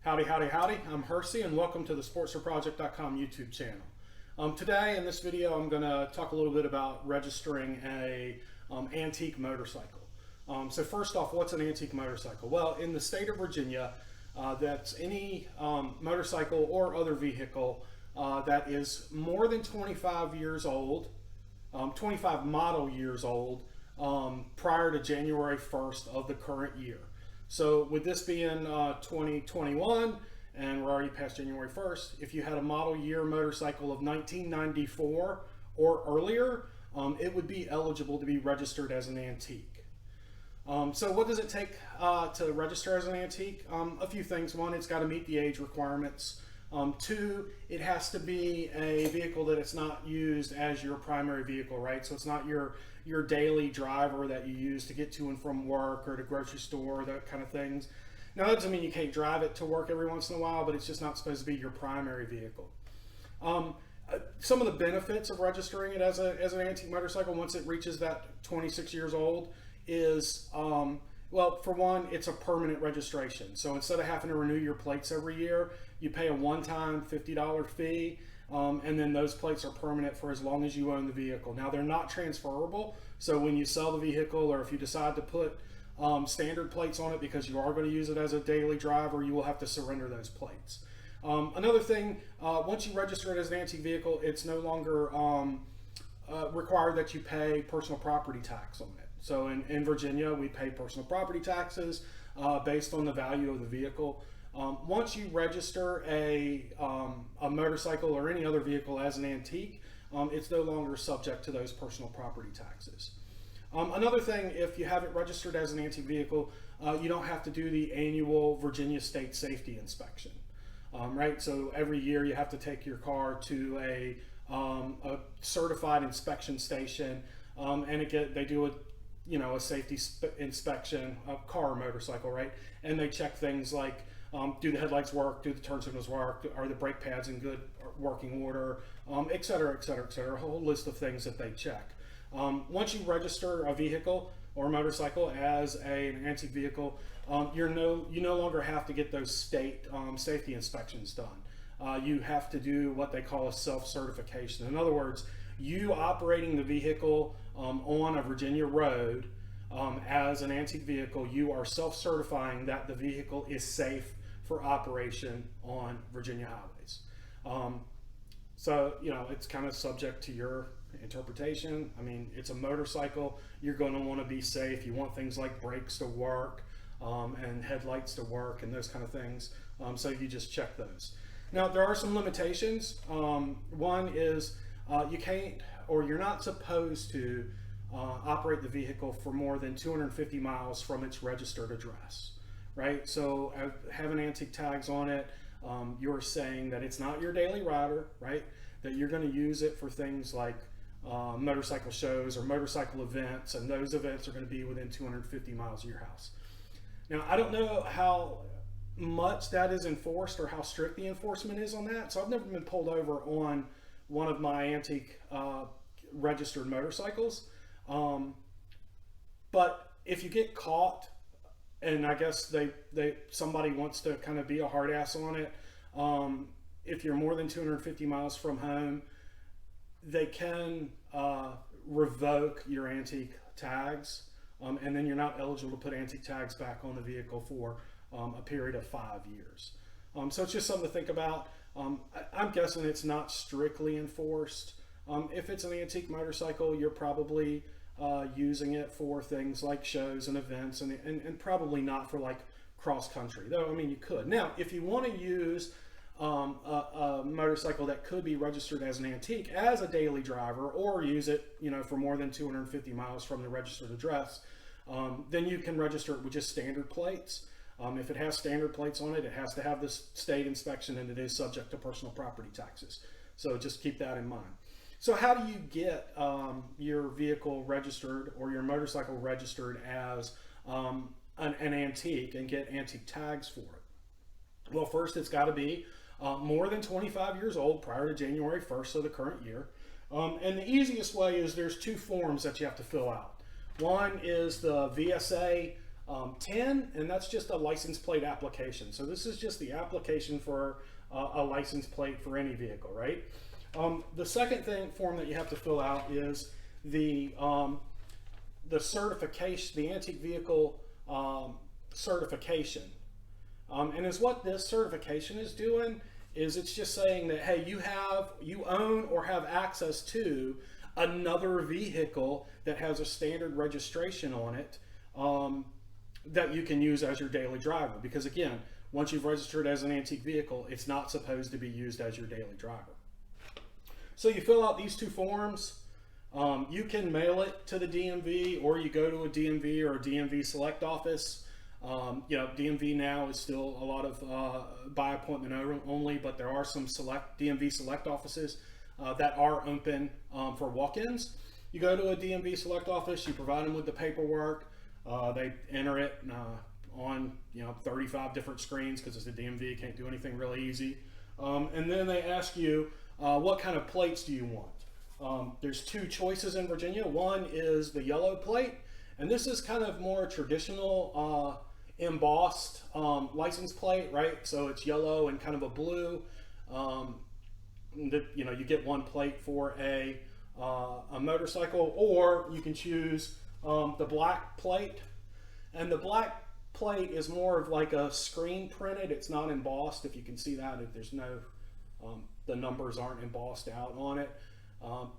Howdy, howdy, howdy. I'm Hersey and welcome to the SportsReproject.com YouTube channel. Today in this video I'm going to talk a little bit about registering a antique motorcycle. So first off, what's an antique motorcycle? Well, in the state of Virginia, that's any motorcycle or other vehicle that is more than 25 years old, 25 model years old, prior to January 1st of the current year. So with this being 2021 and we're already past January 1st, if you had a model year motorcycle of 1994 or earlier, it would be eligible to be registered as an antique. So what does it take to register as an antique? A few things. One, it's got to meet the age requirements. Two, it has to be a vehicle that it's not used as your primary vehicle, right? So it's not your daily driver that you use to get to and from work or the grocery store, that kind of things. Now that doesn't mean you can't drive it to work every once in a while, but it's just not supposed to be your primary vehicle. Some of the benefits of registering it as an antique motorcycle once it reaches that 26 years old is, well, for one, it's a permanent registration. So instead of having to renew your plates every year, you pay a one-time $50 fee, and then those plates are permanent for as long as you own the vehicle. Now, they're not transferable, so when you sell the vehicle or if you decide to put standard plates on it because you are going to use it as a daily driver, you will have to surrender those plates. Another thing, once you register it as an antique vehicle, it's no longer required that you pay personal property tax on it. So in Virginia, we pay personal property taxes based on the value of the vehicle. Once you register a motorcycle or any other vehicle as an antique, it's no longer subject to those personal property taxes. Another thing, if you have it registered as an antique vehicle, you don't have to do the annual Virginia State Safety Inspection, right? So every year you have to take your car to a certified inspection station, and they do a safety inspection of car or motorcycle, right? And they check things like, do the headlights work? Do the turn signals work? Are the brake pads in good working order? Et cetera, et cetera, et cetera. A whole list of things that they check. Once you register a vehicle or a motorcycle as an antique vehicle, you no longer have to get those state safety inspections done. You have to do what they call a self-certification. In other words, you operating the vehicle on a Virginia road as an antique vehicle, you are self-certifying that the vehicle is safe for operation on Virginia highways. So, it's kind of subject to your interpretation. I mean, it's a motorcycle. You're going to want to be safe. You want things like brakes to work and headlights to work and those kind of things. So you just check those. Now, there are some limitations. One is you can't, or you're not supposed to operate the vehicle for more than 250 miles from its registered address, right? So having antique tags on it, you're saying that it's not your daily rider, right? That you're going to use it for things like motorcycle shows or motorcycle events, and those events are going to be within 250 miles of your house. Now, I don't know how much that is enforced or how strict the enforcement is on that, so I've never been pulled over on one of my antique registered motorcycles. But if you get caught, and I guess somebody wants to kind of be a hard ass on it, if you're more than 250 miles from home, they can revoke your antique tags, and then you're not eligible to put antique tags back on the vehicle for a period of 5 years. So it's just something to think about. I'm guessing it's not strictly enforced. If it's an antique motorcycle, you're probably using it for things like shows and events, and probably not for like cross country, though. I mean, you could. Now, if you want to use a motorcycle that could be registered as an antique as a daily driver, or use it, for more than 250 miles from the registered address, then you can register it with just standard plates. If it has standard plates on it, it has to have this state inspection, and it is subject to personal property taxes. So just keep that in mind. So how do you get your vehicle registered or your motorcycle registered as an antique and get antique tags for it? Well, first it's got to be more than 25 years old prior to January 1st of the current year. And the easiest way is there's two forms that you have to fill out. One is the VSA 10, and that's just a license plate application. So this is just the application for a license plate for any vehicle, right? The second form that you have to fill out is the certification, the antique vehicle certification. And is what this certification is doing is it's just saying that, hey, you own or have access to another vehicle that has a standard registration on it that you can use as your daily driver. Because again, once you've registered as an antique vehicle, it's not supposed to be used as your daily driver. So you fill out these two forms. You can mail it to the DMV, or you go to a DMV or a DMV select office. DMV now is still a lot of by appointment only, but there are some DMV select offices that are open for walk-ins. You go to a DMV select office, you provide them with the paperwork, they enter it on 35 different screens because it's the DMV, can't do anything really easy. And then they ask you, what kind of plates do you want? There's two choices in Virginia. One is the yellow plate, and this is kind of more traditional embossed license plate, right? So it's yellow and kind of a blue. You get one plate for a motorcycle, or you can choose the black plate. And the black plate is more of like a screen printed. It's not embossed. If you can see that, there's no, the numbers aren't embossed out on it.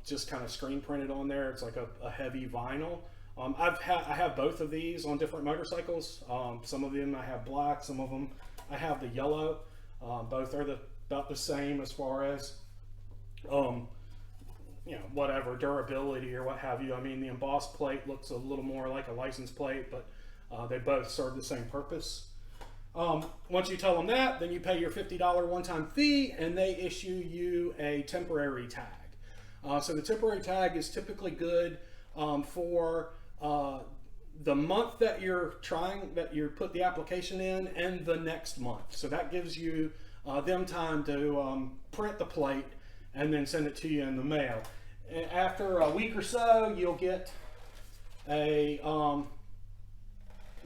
Just kind of screen printed on there. It's like a heavy vinyl. I have both of these on different motorcycles. Some of them I have black, some of them I have the yellow. Both are about the same as far as whatever durability or what have you. I mean, the embossed plate looks a little more like a license plate, but they both serve the same purpose. Once you tell them that, then you pay your $50 one-time fee, and they issue you a temporary tag. So the temporary tag is typically good for the month that you're put the application in, and the next month. So that gives you them time to print the plate and then send it to you in the mail. And after a week or so, you'll get a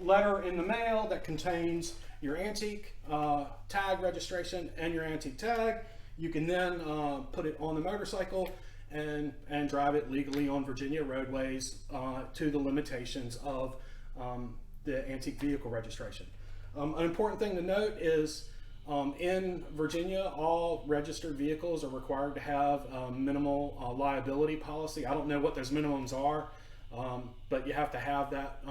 letter in the mail that contains your antique tag registration and your antique tag. You can then put it on the motorcycle and drive it legally on Virginia roadways to the limitations of the antique vehicle registration. An important thing to note is in Virginia, all registered vehicles are required to have a minimal liability policy. I don't know what those minimums are, but you have to have that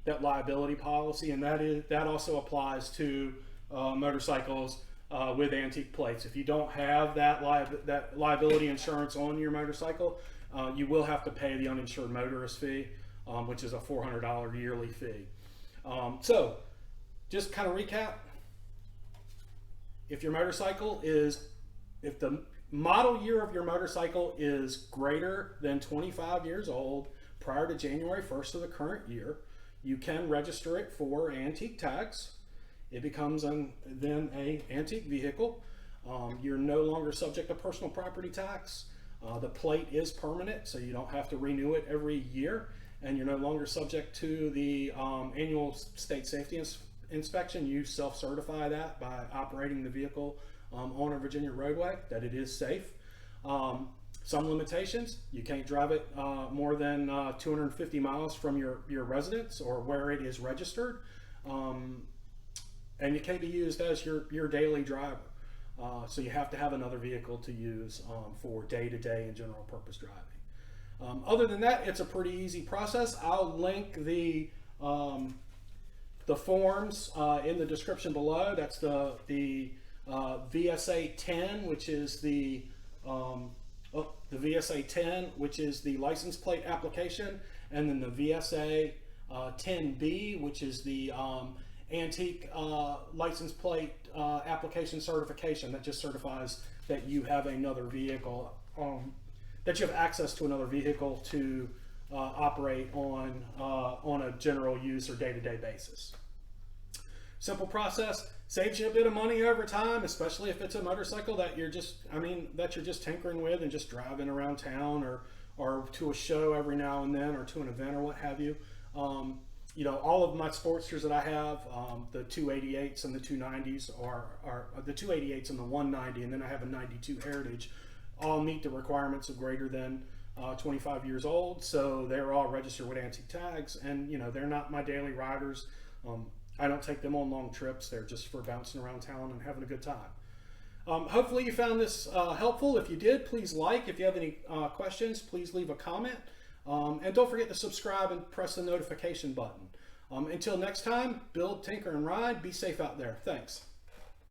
that liability policy, and that also applies to motorcycles with antique plates. If you don't have that liability insurance on your motorcycle, you will have to pay the uninsured motorist fee, which is a $400 yearly fee. So just kind of recap. If the model year of your motorcycle is greater than 25 years old prior to January 1st of the current year, you can register it for antique tags. It becomes then an antique vehicle. You're no longer subject to personal property tax. The plate is permanent, so you don't have to renew it every year, and you're no longer subject to the annual state safety inspection. You self-certify that by operating the vehicle on a Virginia roadway, that it is safe. Some limitations: you can't drive it more than 250 miles from your residence or where it is registered, and you can't be used as your daily driver. So you have to have another vehicle to use for day-to-day and general purpose driving. Other than that, it's a pretty easy process. I'll link the forms in the description below. That's the VSA 10, which is the VSA 10, which is the license plate application, and then the VSA 10B, which is the antique license plate application certification. That just certifies that you have another vehicle, that you have access to another vehicle to operate on a general use or day-to-day basis. Simple process, saves you a bit of money over time, especially if it's a motorcycle that you're just tinkering with and just driving around town or to a show every now and then or to an event or what have you. you know, all of my Sportsters that I have, the 288s and the 290s are the 288s and the 190, and then I have a 92 Heritage, all meet the requirements of greater than 25 years old. So they're all registered with antique tags, and you know, they're not my daily riders. I don't take them on long trips. They're just for bouncing around town and having a good time. Hopefully you found this helpful. If you did, please like. If you have any questions, please leave a comment. And don't forget to subscribe and press the notification button. Until next time, build, tinker, and ride. Be safe out there. Thanks.